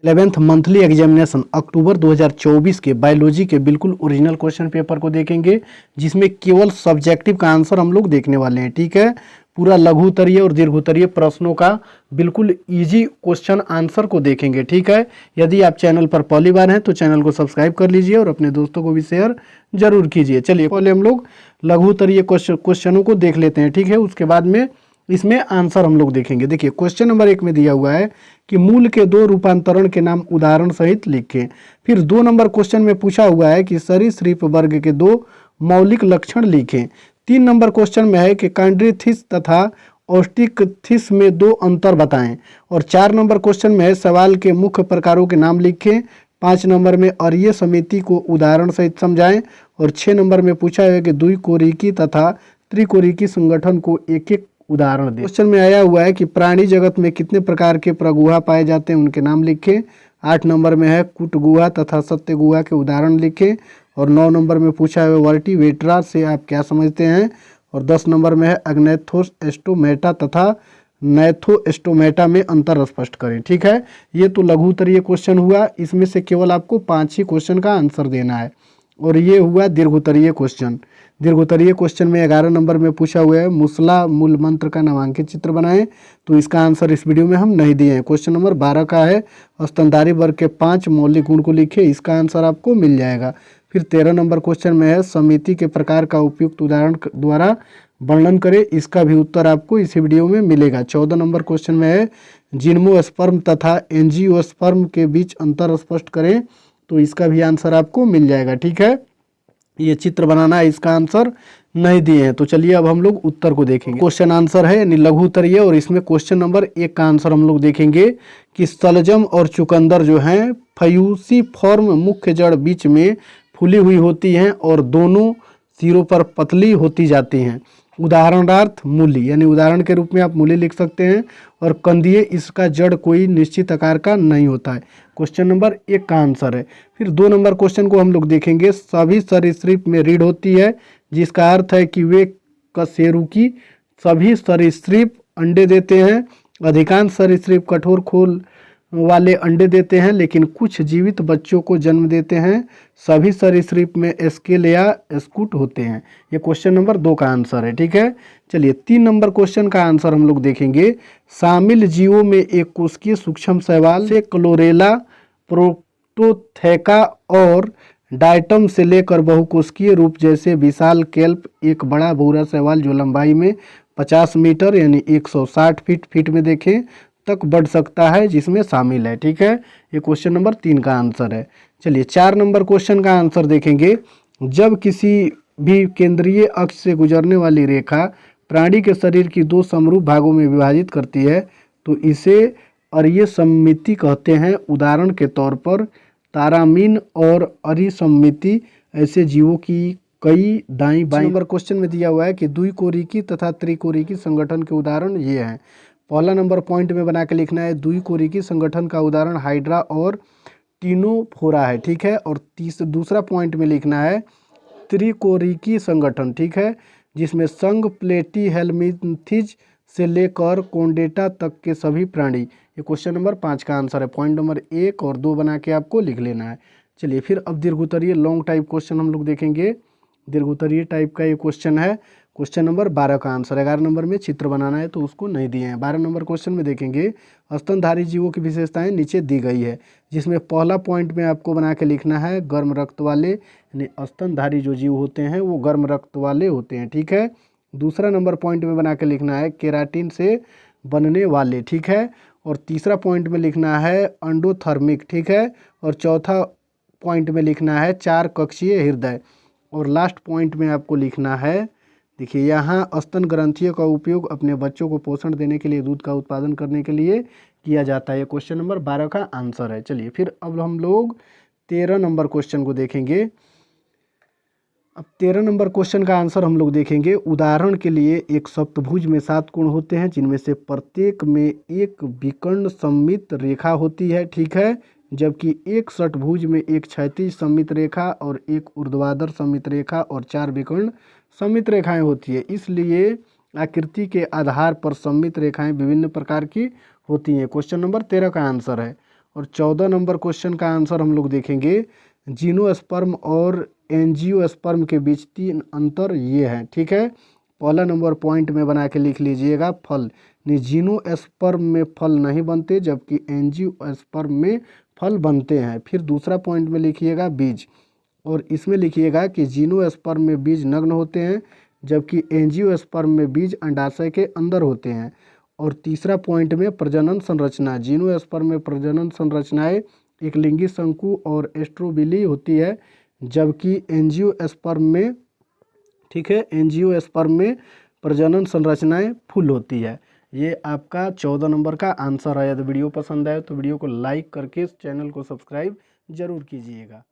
11th monthly examination अक्टूबर 2024 के biology के बिल्कुल ओरिजिनल क्वेश्चन पेपर को देखेंगे, जिसमें केवल सब्जेक्टिव का आंसर हम लोग देखने वाले हैं। ठीक है, पूरा लघु उत्तरीय और दीर्घ उत्तरीय प्रश्नों का बिल्कुल इजी क्वेश्चन आंसर को देखेंगे। ठीक है, यदि आप चैनल पर पहली बार हैं तो चैनल को सब्सक्राइब कर लीजिए और अपने दोस्तों को भी शेयर जरूर कीजिए। चलिए पहले हम लोग लघु उत्तरीय क्वेश्चनों को देख लेते हैं। ठीक है, उसके बाद में इसमें आंसर हम लोग देखेंगे। देखिए क्वेश्चन नंबर 1 में दिया हुआ है कि मूल के 2 रूपांतरण के नाम उदाहरण सहित लिखें। फिर 2 नंबर क्वेश्चन में पूछा हुआ है कि सरीसृप वर्ग के 2 मौलिक लक्षण लिखें। 3 नंबर क्वेश्चन में है कि कॉन्ड्रिथिस तथा ऑस्टिकथिस में 2 अंतर बताएं। और 4 नंबर क्वेश्चन में है सवाल के मुख्य प्रकारों के नाम लिखें। 5 नंबर में अरीय समिति को उदाहरण सहित समझाएं। और 6 नंबर में पूछा है कि द्विकोरिकी तथा त्रिकोरिकी संगठन को एक एक उदाहरण दें। क्वेश्चन में आया हुआ है कि प्राणी जगत में कितने प्रकार के प्रगुहा पाए जाते हैं, उनके नाम लिखें। 8 नंबर में है कुटगुहा तथा सत्यगुहा के उदाहरण लिखें। और 9 नंबर में पूछा है वर्टिवेट्रा से आप क्या समझते हैं। और 10 नंबर में है अग्नैथोस्टोमेटा तथा नैथोस्टोमेटा में अंतर स्पष्ट करें। ठीक है, ये तो लघु उत्तरीय क्वेश्चन हुआ, इसमें से केवल आपको 5 ही क्वेश्चन का आंसर देना है। और ये हुआ दीर्घ उत्तरीय क्वेश्चन। दीर्घ उत्तरीय क्वेश्चन में 11 नंबर में पूछा हुआ है मूसला मूल मंत्र का नामांकित चित्र बनाएं, तो इसका आंसर इस वीडियो में हम नहीं दिए हैं। क्वेश्चन नंबर 12 का है स्तनधारी वर्ग के 5 मौलिक गुण को लिखे, इसका आंसर आपको मिल जाएगा। फिर 13 नंबर क्वेश्चन में है समिति के प्रकार का उपयुक्त उदाहरण द्वारा वर्णन करें, इसका भी उत्तर आपको इस वीडियो में मिलेगा। 14 नंबर क्वेश्चन में है जिम्नोस्पर्म तथा एंजियोस्पर्म के बीच अंतर स्पष्ट करें, तो इसका भी आंसर आपको मिल जाएगा। ठीक है, ये चित्र बनाना है, इसका आंसर नहीं दिए हैं। तो चलिए अब हम लोग उत्तर को देखेंगे। क्वेश्चन आंसर है यानी लघु उत्तरीय, और इसमें क्वेश्चन नंबर 1 का आंसर हम लोग देखेंगे कि सलजम और चुकंदर जो हैं फ्यूसिफॉर्म मुख्य जड़ बीच में फूली हुई होती हैं और दोनों सिरों पर पतली होती जाती हैं। उदाहरणार्थ मूली, यानी उदाहरण के रूप में आप मूली लिख सकते हैं। और कंदिए, इसका जड़ कोई निश्चित आकार का नहीं होता है। क्वेश्चन नंबर 1 का आंसर है। फिर 2 नंबर क्वेश्चन को हम लोग देखेंगे सभी सरीसृप में रीढ़ होती है, जिसका अर्थ है कि वे कशेरुकी। सभी सरीसृप अंडे देते हैं। अधिकांश सरीसृप कठोर खोल वाले अंडे देते हैं, लेकिन कुछ जीवित बच्चों को जन्म देते हैं। सभी सरीसृप में स्केल या स्कूट होते हैं। ये क्वेश्चन नंबर 2 का आंसर है। ठीक है, चलिए 3 नंबर क्वेश्चन का आंसर हम लोग देखेंगे। शामिल जीवों में एक कोशिकीय सूक्ष्म शैवाल से क्लोरेला, प्रोटोथेका और डायटम से लेकर बहुकोशिकीय रूप जैसे विशाल केल्प, एक बड़ा भूरा शैवाल जो लंबाई में 50 मीटर यानी 160 फीट में देखें तक बढ़ सकता है, जिसमें शामिल है। ठीक है, ये क्वेश्चन नंबर 3 का आंसर है। चलिए 4 नंबर क्वेश्चन का आंसर देखेंगे। जब किसी भी केंद्रीय अक्ष से गुजरने वाली रेखा प्राणी के शरीर की 2 समरूप भागों में विभाजित करती है, तो इसे अरीय सममिति कहते हैं। उदाहरण के तौर पर तारामीन और अरीय सममिति ऐसे जीवों की कई दाईं बाईं। नंबर क्वेश्चन में दिया हुआ है कि द्विकोरिकी तथा त्रिकोरिकी संगठन के उदाहरण ये हैं। पहला नंबर पॉइंट में बना के लिखना है द्विकोरिकी संगठन का उदाहरण हाइड्रा और टीनोफोरा है। ठीक है, और दूसरा पॉइंट में लिखना है त्रिकोरिकी संगठन। ठीक है, जिसमें संघ प्लेटीहेल्मिन्थीज से लेकर कोंडेटा तक के सभी प्राणी। ये क्वेश्चन नंबर 5 का आंसर है। पॉइंट नंबर 1 और 2 बना के आपको लिख लेना है। चलिए फिर अब दीर्घ उत्तरीय लॉन्ग टाइप क्वेश्चन हम लोग देखेंगे। दीर्घ उत्तरीय टाइप का ये क्वेश्चन है। क्वेश्चन नंबर 12 का आंसर। 11 नंबर में चित्र बनाना है, तो उसको नहीं दिए हैं। 12 नंबर क्वेश्चन में देखेंगे स्तनधारी जीवों की विशेषताएं नीचे दी गई है, जिसमें पहला पॉइंट में आपको बना के लिखना है गर्म रक्त वाले, यानी स्तनधारी जो जीव होते हैं वो गर्म रक्त वाले होते हैं। ठीक है, दूसरा नंबर पॉइंट में बना के लिखना है केराटिन से बनने वाले। ठीक है, और तीसरा पॉइंट में लिखना है एंडोथर्मिक। ठीक है, और चौथा पॉइंट में लिखना है 4 कक्षीय हृदय। और लास्ट पॉइंट में आपको लिखना है, देखिए यहाँ स्तन ग्रंथियों का उपयोग अपने बच्चों को पोषण देने के लिए, दूध का उत्पादन करने के लिए किया जाता है। ये क्वेश्चन नंबर 12 का आंसर है। चलिए फिर अब हम लोग 13 नंबर क्वेश्चन को देखेंगे। अब 13 नंबर क्वेश्चन का आंसर हम लोग देखेंगे। उदाहरण के लिए एक सप्तभुज में 7 कोण होते हैं, जिनमें से प्रत्येक में एक विकर्ण सममित रेखा होती है। ठीक है, जबकि एक षटभुज में एक क्षैतिज सममित रेखा और एक ऊर्ध्वाधर सममित रेखा और 4 विकर्ण सममित रेखाएं होती है। इसलिए आकृति के आधार पर सममित रेखाएं विभिन्न प्रकार की होती हैं। क्वेश्चन नंबर 13 का आंसर है। और 14 नंबर क्वेश्चन का आंसर हम लोग देखेंगे, जिनोस्पर्म और एंजियोस्पर्म के बीच 3 अंतर ये हैं। ठीक है, पहला नंबर पॉइंट में बना के लिख लीजिएगा फल। जिनोस्पर्म में फल नहीं बनते जबकि एंजियोस्पर्म में फल बनते हैं। फिर दूसरा पॉइंट में लिखिएगा बीज, और इसमें लिखिएगा कि जिनोस्पर्म में बीज नग्न होते हैं जबकि एंजियोस्पर्म में बीज अंडाशय के अंदर होते हैं। और तीसरा पॉइंट में प्रजनन संरचना, जिनोस्पर्म में प्रजनन संरचनाएं एक लिंगी शंकु और एस्ट्रोबिली होती है जबकि एंजियोस्पर्म में, ठीक है, एंजियोस्पर्म में प्रजनन संरचनाएं फुल होती है। ये आपका 14 नंबर का आंसर है। यदि वीडियो पसंद आए तो वीडियो को लाइक करके इस चैनल को सब्सक्राइब जरूर कीजिएगा।